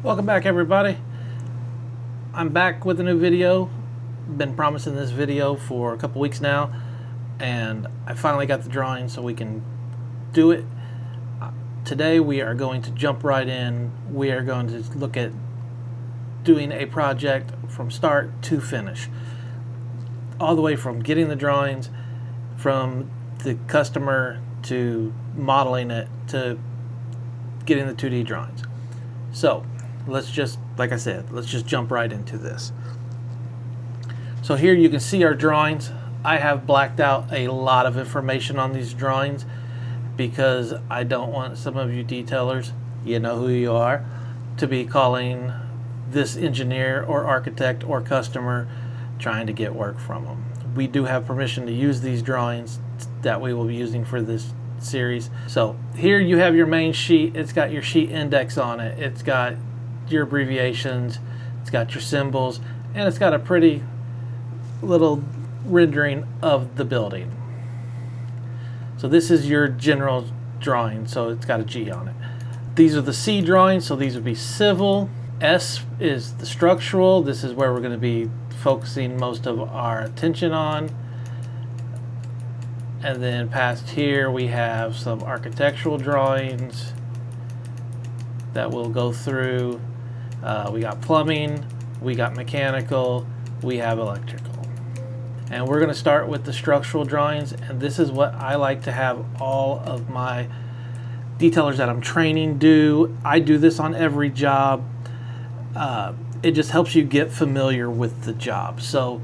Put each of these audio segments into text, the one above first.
Welcome back, everybody. I'm back with a new video. Been promising this video for a couple weeks now, and I finally got the drawing so we can do it. Today we are going to jump right in. We are going to look at doing a project from start to finish, all the way from getting the drawings from the customer to modeling it to getting the 2D drawings. So let's just, like I said, let's just jump right into this. So here you can see our drawings. I have blacked out a lot of information on these drawings because I don't want some of you detailers, you know who you are, to be calling this engineer or architect or customer trying to get work from them. We do have permission to use these drawings that we will be using for this series. So here you have your main sheet. It's got your sheet index on it. It's got your abbreviations. It's got your symbols, and it's got a pretty little rendering of the building. So this is your general drawing. So it's got a G on it. These are the C drawings. So these would be civil. S is the structural. This is where we're going to be focusing most of our attention on. And then past here we have some architectural drawings that we'll go through. We got plumbing, we got mechanical, we have electrical. And we're going to start with the structural drawings, and this is what I like to have all of my detailers that I'm training do. I do this on every job. It just helps you get familiar with the job. So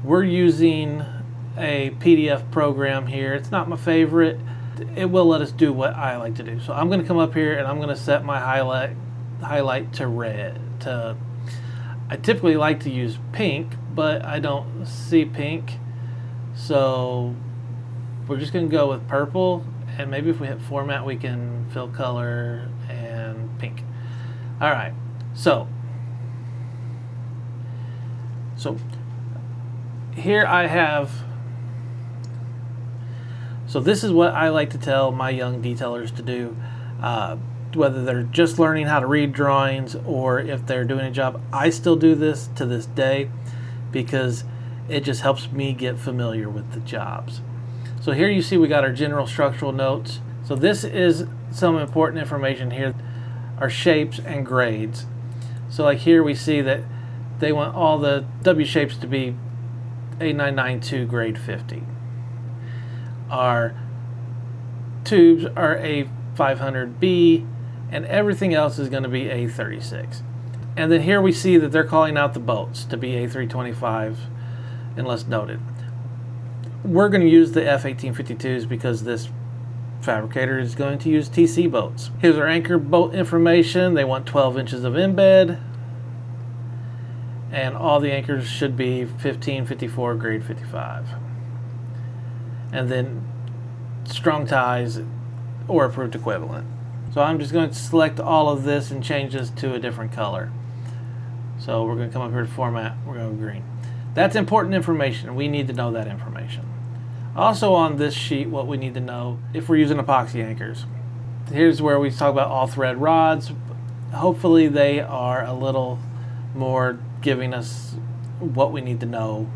we're using a PDF program here. It's not my favorite. It will let us do what I like to do. So I'm going to come up here and I'm going to set my highlight to red. I typically like to use pink, but I don't see pink. So we're just going to go with purple, and maybe if we hit format we can fill color and pink. All right. So here I have. So this is what I like to tell my young detailers to do, whether they're just learning how to read drawings or if they're doing a job. I still do this to this day because it just helps me get familiar with the jobs. So here you see we got our general structural notes. So this is some important information here, our shapes and grades. So like here we see that they want all the W shapes to be A992 grade 50. Our tubes are A500B, and everything else is going to be A36. And then here we see that they're calling out the bolts to be A325 unless noted. We're going to use the F1852s because this fabricator is going to use TC bolts. Here's our anchor bolt information. They want 12 inches of embed, and all the anchors should be 1554 grade 55. And then strong ties or approved equivalent. So I'm just going to select all of this and change this to a different color. So we're going to come up here to format, we're going to go green. That's important information. We need to know that information. Also on this sheet, what we need to know if we're using epoxy anchors. Here's where we talk about all thread rods. Hopefully they are a little more giving us what we need to know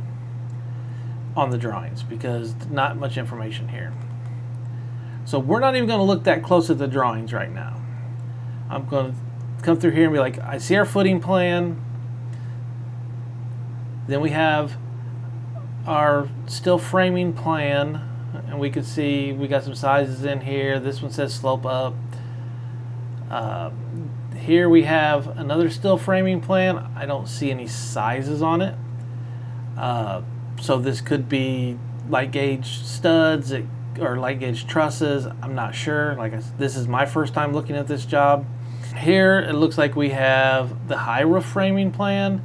on the drawings, because not much information here. So we're not even going to look that close at the drawings right now. I'm going to come through here and be like, I see our footing plan. Then we have our steel framing plan, and we can see we got some sizes in here. This one says slope up. Here we have another steel framing plan. I don't see any sizes on it. So this could be light gauge studs or light gauge trusses. I'm not sure. Like I said, this is my first time looking at this job. Here it looks like we have the high roof framing plan.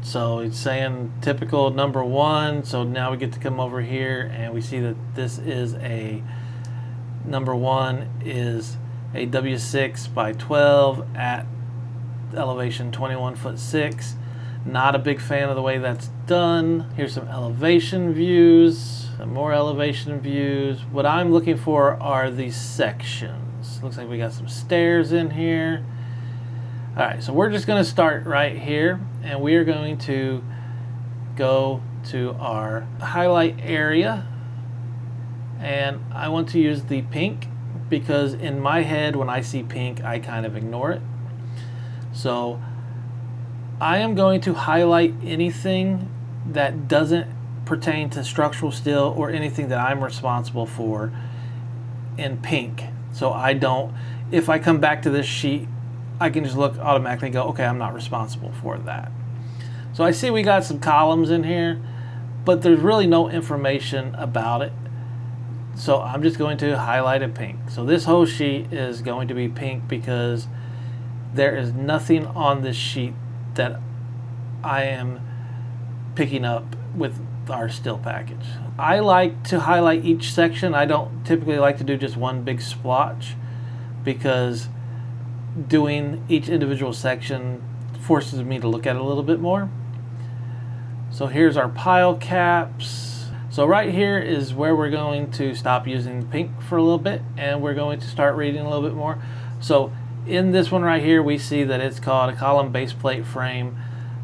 So it's saying typical number 1. So now we get to come over here and we see that this is a number 1 is a W6 by 12 at elevation 21'6". Not a big fan of the way that's done. Here's some elevation views, some more elevation views. What I'm looking for are these sections. Looks like we got some stairs in here. All right, so we're just going to start right here, and we are going to go to our highlight area, and I want to use the pink because in my head when I see pink I kind of ignore it. So I am going to highlight anything that doesn't pertain to structural steel or anything that I'm responsible for in pink. So I don't, if I come back to this sheet, I can just look automatically and go, okay, I'm not responsible for that. So I see we got some columns in here, but there's really no information about it. So I'm just going to highlight it pink. So this whole sheet is going to be pink because there is nothing on this sheet that I am picking up with our steel package. I like to highlight each section. I don't typically like to do just one big splotch because doing each individual section forces me to look at it a little bit more. So here's our pile caps. So right here is where we're going to stop using pink for a little bit, and we're going to start reading a little bit more. So in this one right here, we see that it's called a column base plate frame,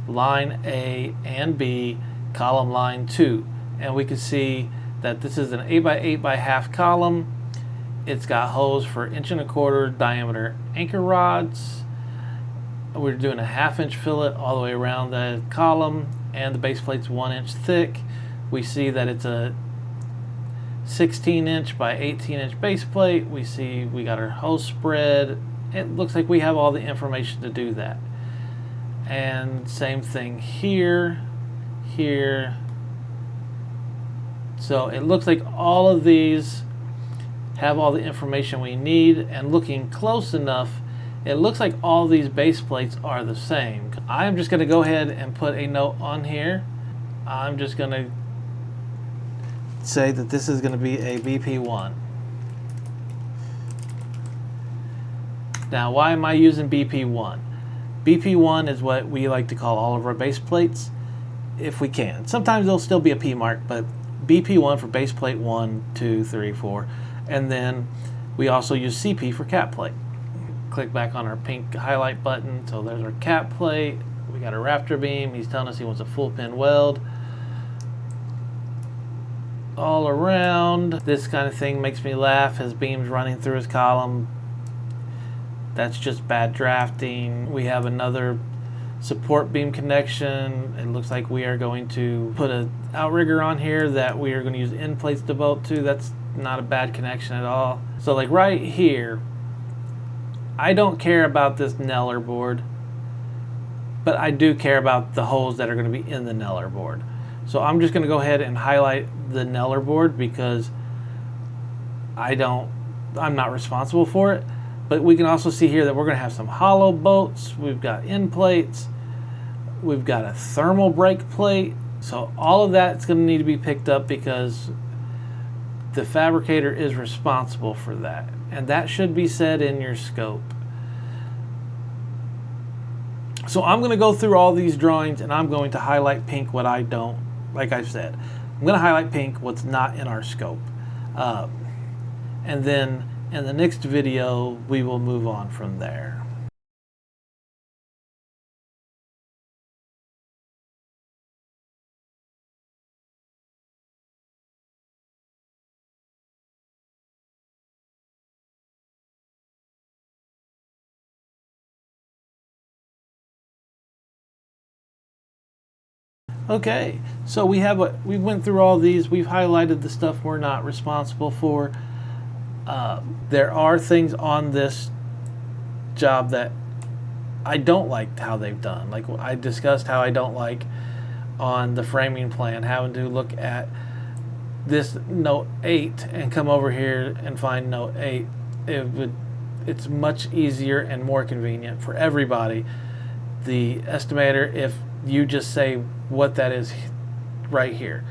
line A and B, column line 2. And we can see that this is an 8x8.5 column. It's got holes for 1¼ inch diameter anchor rods. We're doing a 1/2 inch fillet all the way around the column, and the base plate's 1 inch thick. We see that it's a 16 inch by 18 inch base plate. We see we got our hole spread. It looks like we have all the information to do that. And same thing here, here. So it looks like all of these have all the information we need, and looking close enough, it looks like all these base plates are the same. I'm just going to go ahead and put a note on here. I'm just going to say that this is going to be a BP1. Now, why am I using BP1? BP1 is what we like to call all of our base plates, if we can. Sometimes there'll still be a P mark, but BP1 for base plate 1, 2, 3, 4. And then we also use CP for cap plate. Click back on our pink highlight button. So there's our cap plate. We got a rafter beam. He's telling us he wants a full pin weld all around. This kind of thing makes me laugh. His beam's running through his column. That's just bad drafting. We have another support beam connection. It looks like we are going to put an outrigger on here that we are going to use end plates to bolt to. That's not a bad connection at all. So like right here, I don't care about this Neller board, but I do care about the holes that are going to be in the Neller board. So I'm just going to go ahead and highlight the Neller board because I'm not responsible for it. But we can also see here that we're going to have some hollow bolts. We've got end plates. We've got a thermal brake plate. So all of that's going to need to be picked up because the fabricator is responsible for that. And that should be said in your scope. So I'm going to go through all these drawings and I'm going to highlight pink what I don't, like I said. I'm going to highlight pink what's not in our scope. And then in the next video, we will move on from there. Okay, so we went through all these. We've highlighted the stuff we're not responsible for. There are things on this job that I don't like how they've done. Like I discussed how I don't like on the framing plan having to look at this note 8 and come over here and find note 8. It's much easier and more convenient for everybody. The estimator, if you just say what that is right here.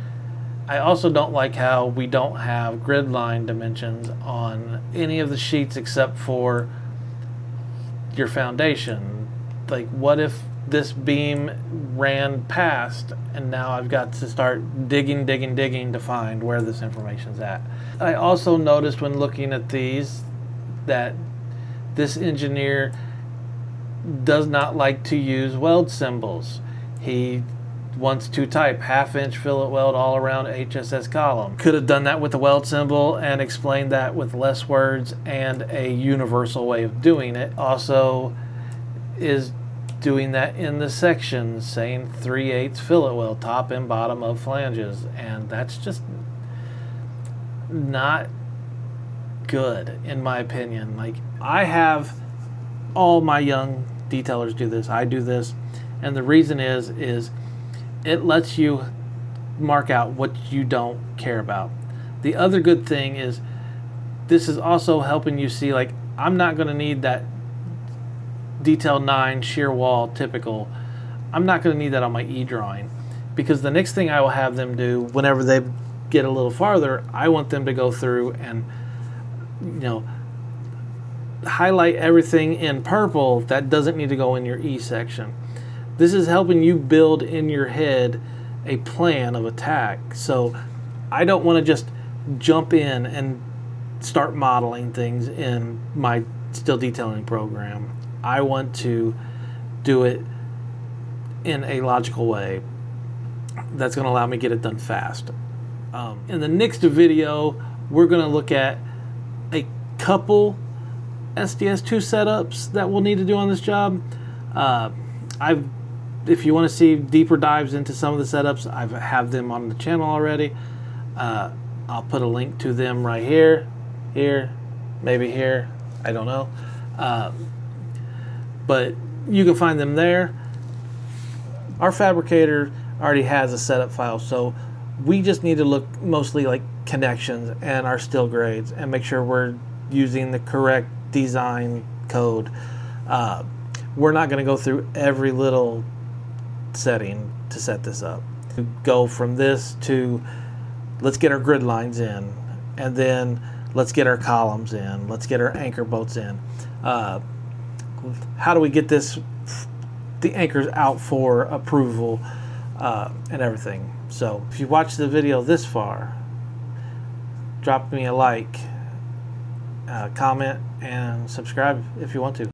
I also don't like how we don't have grid line dimensions on any of the sheets except for your foundation. Like what if this beam ran past and now I've got to start digging to find where this information's at. I also noticed when looking at these that this engineer does not like to use weld symbols. He wants to type 1/2 inch fillet weld all around HSS column. Could have done that with the weld symbol and explained that with less words and a universal way of doing it. Also is doing that in the sections, saying 3/8 fillet weld top and bottom of flanges, and that's just not good in my opinion. Like, I have all my young detailers do this, I do this, and the reason is it lets you mark out what you don't care about. The other good thing is this is also helping you see, like, I'm not going to need that detail 9 shear wall typical. I'm not going to need that on my e-drawing, because the next thing I will have them do whenever they get a little farther, I want them to go through and, you know, highlight everything in purple that doesn't need to go in your E section. This is helping you build in your head a plan of attack. So I don't want to just jump in and start modeling things in my still detailing program. I want to do it in a logical way that's going to allow me to get it done fast. In the next video, we're going to look at a couple SDS2 setups that we'll need to do on this job. If you want to see deeper dives into some of the setups, I have them on the channel already. I'll put a link to them right here, maybe here, I don't know. But you can find them there. Our Fabricator already has a setup file, so we just need to look mostly like connections and our still grades and make sure we're using the correct design code. We're not going to go through every little setting to set this up. Go from this to let's get our grid lines in, and then let's get our columns in, let's get our anchor bolts in. How do we get the anchors out for approval and everything. So if you watched the video this far, drop me a like, comment, and subscribe if you want to.